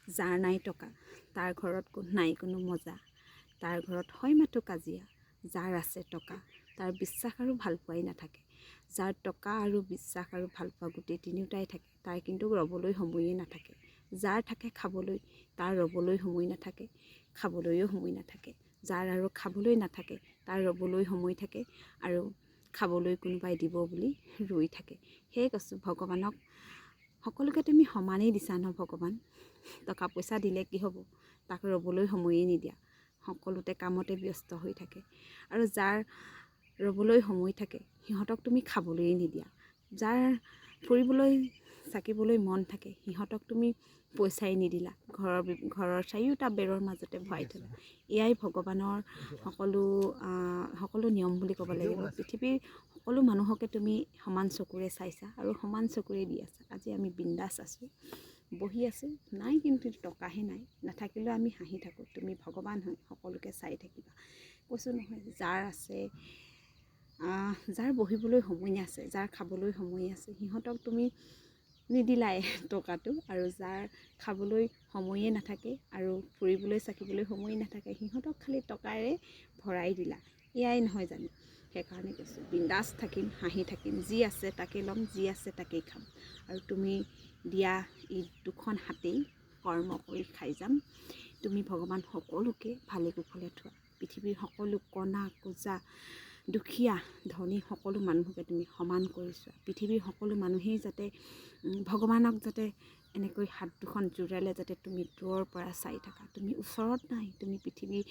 যাৰ নাই টকা তাৰ ঘৰত নাই কোনো মজা, তাৰ ঘৰত হয় মাথো কাজিয়া। যাৰ আছে টকা তাৰ বিশ্বাস আৰু ভালপোৱাই নাথাকে। যাৰ টকা আৰু বিশ্বাস আৰু ভালপোৱা গোটেই তিনিওটাই থাকে তাৰ কিন্তু ৰ'বলৈ সময়েই নাথাকে। যাৰ থাকে খাবলৈ তাৰ ৰ'বলৈ সময় নাথাকে, খাবলৈও সময় নাথাকে। যাৰ আৰু খাবলৈ নাথাকে তাৰ ৰ'বলৈ সময় থাকে আৰু খাবলৈ কোনোবাই দিব বুলি ৰৈ থাকে। সেয়ে কৈছোঁ ভগৱানক সকলোকে তুমি সমানেই দিছা ন ভগৱান। টকা পইচা দিলে কি হ'ব, তাক ৰ'বলৈ সময়েই নিদিয়া, সকলোতে কামতে ব্যস্ত হৈ থাকে। আৰু যাৰ ৰ'বলৈ সময় থাকে সিহঁতক তুমি খাবলৈয়ে নিদিয়া। যাৰ ফুৰিবলৈ চাকিবলৈ মন থাকে সিহঁতক তুমি পইচাই নিদিলা, ঘৰৰ চাৰিওটা বেৰৰ মাজতে ভৰাই থ'লা। এয়াই ভগৱানৰ সকলো নিয়ম বুলি ক'ব লাগিব। পৃথিৱীৰ সকলো মানুহকে তুমি সমান চকুৰে চাইছা আৰু সমান চকুৰে দি আছা। আজি আমি বিন্দাছ আছোঁ, বহি আছোঁ, নাই কিন্তু টকাহে নাই, নাথাকিলেও আমি হাঁহি থাকোঁ। তুমি ভগৱান হয়, সকলোকে চাই থাকিবা। কৈছোঁ নহয়, যাৰ আছে, যাৰ বহিবলৈ সময় আছে, যাৰ খাবলৈ সময় আছে সিহঁতক তুমি নিদিলাই টকাটো, আৰু যাৰ খাবলৈ সময়ে নাথাকে আৰু ফুৰিবলৈ চাকিবলৈ সময় নাথাকে সিহঁতক খালি টকাৰে ভৰাই দিলা। এয়াই নহয় জানো? সেইকাৰণে কৈছোঁ বিন্দাছ থাকিম, হাঁহি থাকিম, যি আছে তাকে ল'ম, যি আছে তাকেই খাম। আৰু তুমি দিয়া এই দুখন হাতেই কৰ্ম কৰি খাই যাম। তুমি ভগৱান সকলোকে ভালে কুশলে থোৱা। পৃথিৱীৰ সকলো কণা কোজা, দুখীয়া ধনী সকলো মানুহকে তুমি সমান কৰিছোৱা। পৃথিৱীৰ সকলো মানুহেই যাতে ভগৱানক যাতে এনেকৈ হাত দুখন জোৰালে যাতে তুমি দূৰৰ পৰা চাই থাকা। তুমি ওচৰত নাই, তুমি পৃথিৱীৰ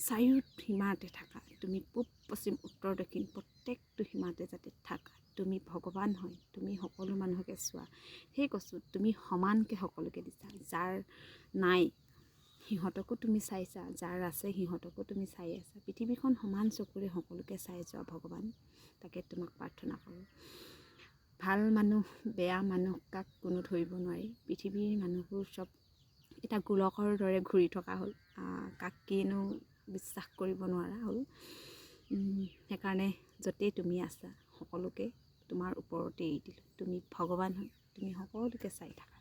চাৰিও সীমাতে থাকা। তুমি পূব পশ্চিম উত্তৰ দক্ষিণ প্ৰত্যেকটো সীমাতে যাতে থাকা। তুমি ভগৱান হয়, তুমি সকলো মানুহকে চোৱা। সেই কৈছোঁ তুমি সমানকৈ সকলোকে দিছা। যাৰ নাই সিহঁতকো তুমি চাইছা, যাৰ আছে সিহঁতকো তুমি চাই আছা। পৃথিৱীখন সমান চকুৰে সকলোকে চাই যোৱা ভগৱান, তাকে তোমাক প্ৰাৰ্থনা কৰোঁ। ভাল মানুহ বেয়া মানুহ কাক কোনো ধৰিব নোৱাৰি। পৃথিৱীৰ মানুহবোৰ চব এটা গোলকৰ দৰে ঘূৰি থকা হ'ল, কাক কিনো বিশ্বাস কৰিব নোৱাৰা হ'ল। সেইকাৰণে য'তেই তুমি আছা সকলোকে তোমাৰ ওপৰতে এৰি দিলোঁ। তুমি ভগৱান হয়, তুমি সকলোকে চাই থাকা।